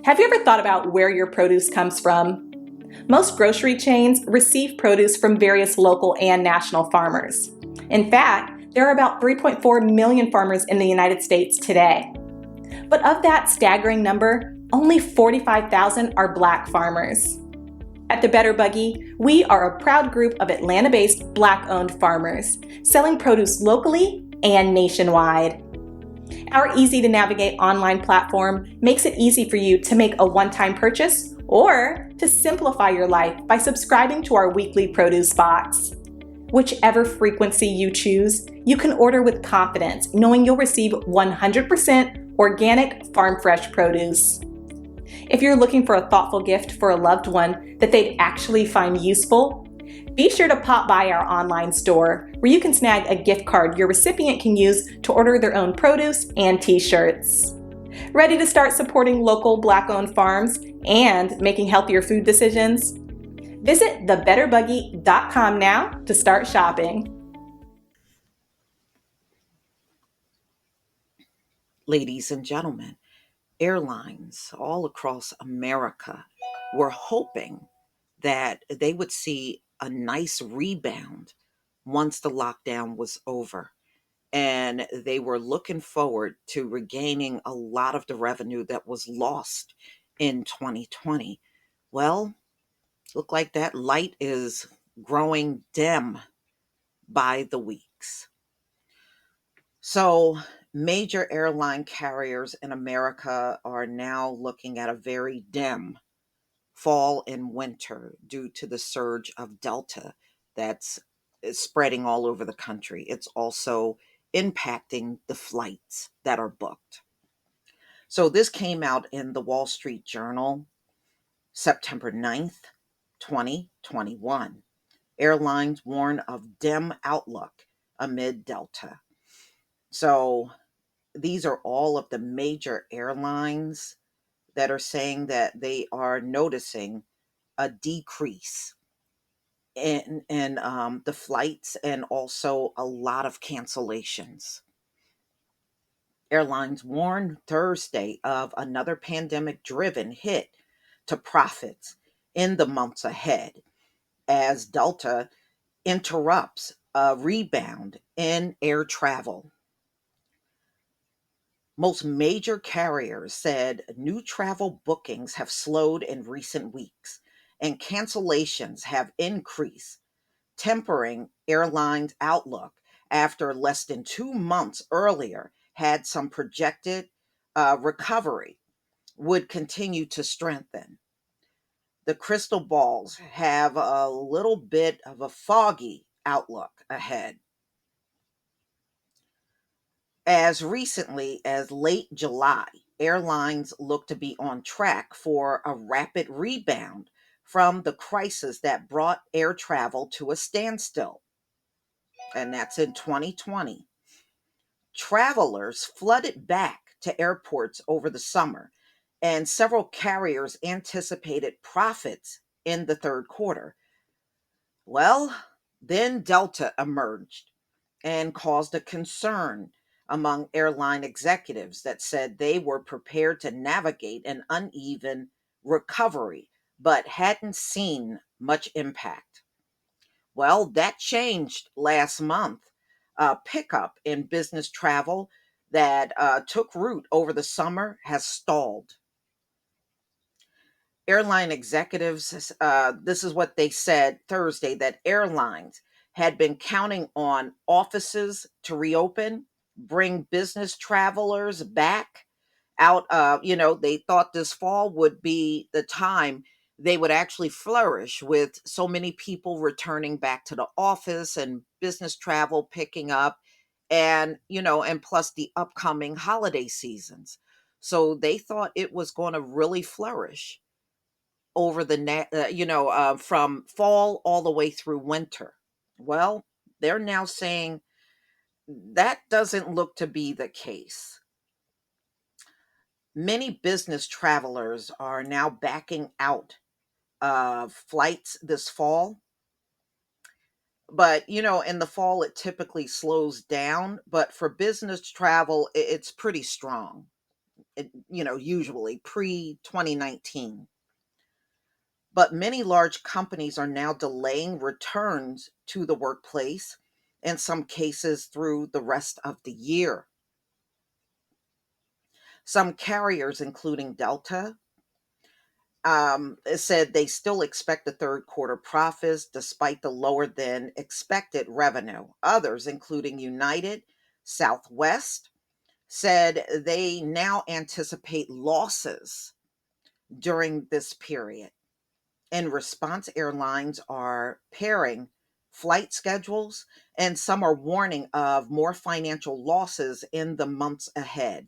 Have you ever thought about where your produce comes from? Most grocery chains receive produce from various local and national farmers. In fact, there are about 3.4 million farmers in the United States today. But of that staggering number, only 45,000 are Black farmers. At the Better Buggy, we are a proud group of Atlanta-based Black-owned farmers, selling produce locally and nationwide. Our easy-to-navigate online platform makes it easy for you to make a one-time purchase or to simplify your life by subscribing to our weekly produce box. Whichever frequency you choose, you can order with confidence, knowing you'll receive 100% organic farm-fresh produce. If you're looking for a thoughtful gift for a loved one that they'd actually find useful, be sure to pop by our online store where you can snag a gift card your recipient can use to order their own produce and t-shirts. Ready to start supporting local Black-owned farms and making healthier food decisions? Visit thebetterbuggy.com now to start shopping. Ladies and gentlemen, airlines all across America were hoping that they would see a nice rebound once the lockdown was over. And they were looking forward to regaining a lot of the revenue that was lost in 2020. Well, look like that light is growing dim by the weeks. So, major airline carriers in America are now looking at a very dim fall and winter due to the surge of Delta that's spreading all over the country. It's also impacting the flights that are booked. So, this came out in the Wall Street Journal September 9th, 2021. Airlines warn of dim outlook amid Delta. So, these are all of the major airlines that are saying that they are noticing a decrease in the flights and also a lot of cancellations. Airlines warned Thursday of another pandemic driven hit to profits in the months ahead as Delta interrupts a rebound in air travel. Most major carriers said new travel bookings have slowed in recent weeks and cancellations have increased, tempering airlines' outlook after less than 2 months earlier had some projected recovery would continue to strengthen. The crystal balls have a little bit of a foggy outlook ahead. As recently as late July, airlines look to be on track for a rapid rebound from the crisis that brought air travel to a standstill, and that's in 2020. Travelers flooded back to airports over the summer, and several carriers anticipated profits in the third quarter. Well, then Delta emerged and caused a concern among airline executives that said they were prepared to navigate an uneven recovery but hadn't seen much impact. Well, that changed last month. A pickup in business travel that took root over the summer has stalled. Airline executives, this is what they said Thursday, that airlines had been counting on offices to reopen, bring business travelers back out. They thought this fall would be the time they would actually flourish with so many people returning back to the office and business travel picking up and plus the upcoming holiday seasons. So they thought it was going to really flourish over from fall all the way through winter. Well, they're now saying that doesn't look to be the case. Many business travelers are now backing out of flights this fall. But, in the fall, it typically slows down. But for business travel, it's pretty strong. usually pre 2019. But many large companies are now delaying returns to the workplace, in some cases through the rest of the year. Some carriers, including Delta, said they still expect the third quarter profits despite the lower than expected revenue. Others, including United, Southwest, said they now anticipate losses during this period. In response, airlines are paring flight schedules, and some are warning of more financial losses in the months ahead.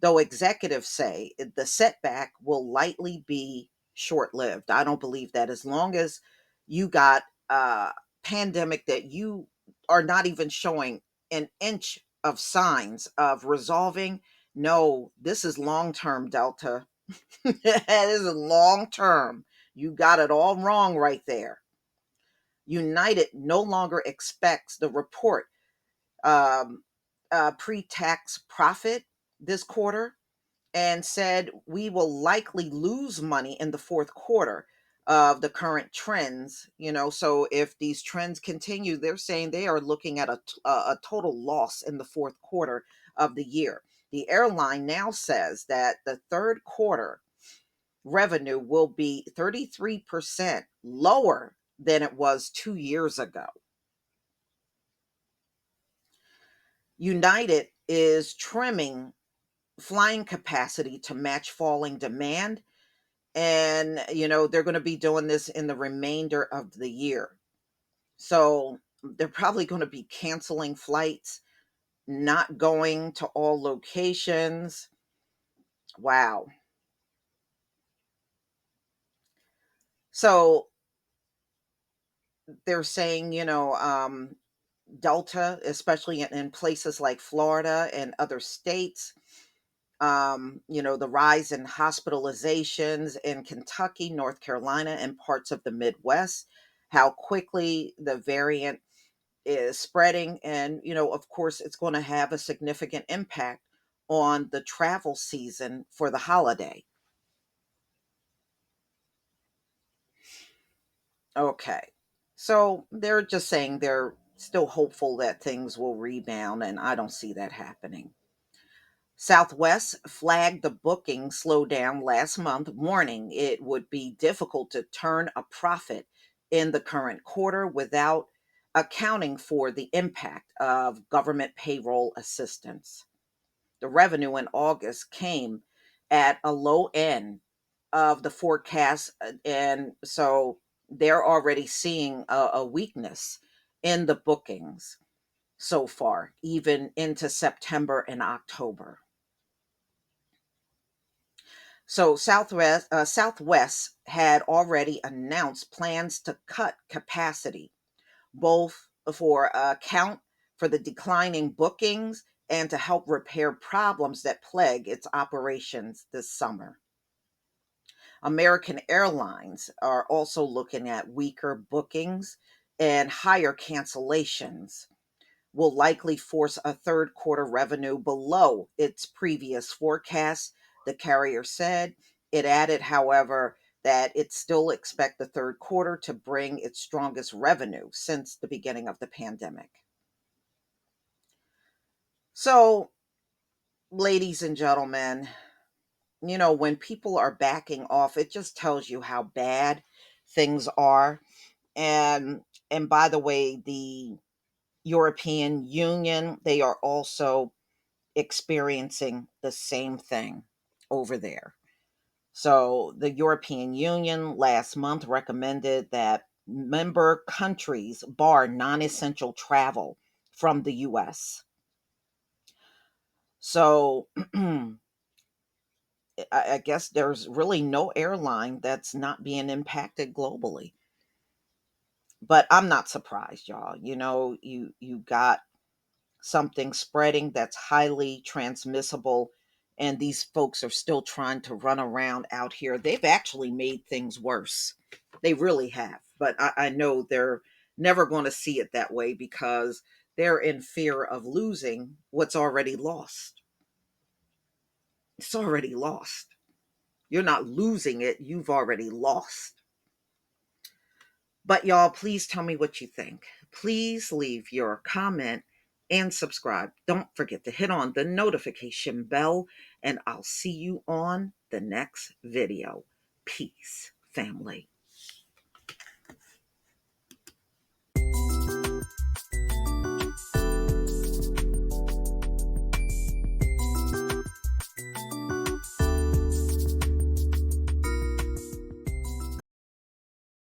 Though executives say the setback will likely be short lived. I don't believe that. As long as you got a pandemic that you are not even showing an inch of signs of resolving, no, this is long term, Delta. That is long term. You got it all wrong right there. United no longer expects the report um, pre tax profit this quarter, and said we will likely lose money in the fourth quarter of the current trends. So if these trends continue, they're saying they are looking at a total loss in the fourth quarter of the year. The airline now says that the third quarter revenue will be 33% lower than it was 2 years ago. United is trimming flying capacity to match falling demand, and they're going to be doing this in the remainder of the year. So they're probably going to be canceling flights, not going to all locations. Wow. So they're saying, Delta, especially in places like Florida and other states, the rise in hospitalizations in Kentucky, North Carolina, and parts of the Midwest, how quickly the variant is spreading. And, of course, it's going to have a significant impact on the travel season for the holiday. Okay. So they're just saying they're still hopeful that things will rebound, and I don't see that happening. Southwest flagged the booking slowdown last month, warning it would be difficult to turn a profit in the current quarter without accounting for the impact of government payroll assistance. The revenue in August came at a low end of the forecast, and so they're already seeing a weakness in the bookings so far, even into September and October. So Southwest had already announced plans to cut capacity, both for account for the declining bookings and to help repair problems that plague its operations this summer. American Airlines are also looking at weaker bookings and higher cancellations will likely force a third quarter revenue below its previous forecast, the carrier said. It added, however, that it still expects the third quarter to bring its strongest revenue since the beginning of the pandemic. So, ladies and gentlemen, when people are backing off, it just tells you how bad things are. And by the way, the European Union, they are also experiencing the same thing over there. So, the European Union last month recommended that member countries bar non essential travel from the US. So, I guess there's really no airline that's not being impacted globally. But I'm not surprised, y'all. You got something spreading that's highly transmissible, and these folks are still trying to run around out here. They've actually made things worse. They really have. But I know they're never going to see it that way because they're in fear of losing what's already lost. It's already lost. You're not losing it, you've already lost. But y'all, please tell me what you think. Please leave your comment and subscribe. Don't forget to hit on the notification bell, and I'll see you on the next video. Peace, family.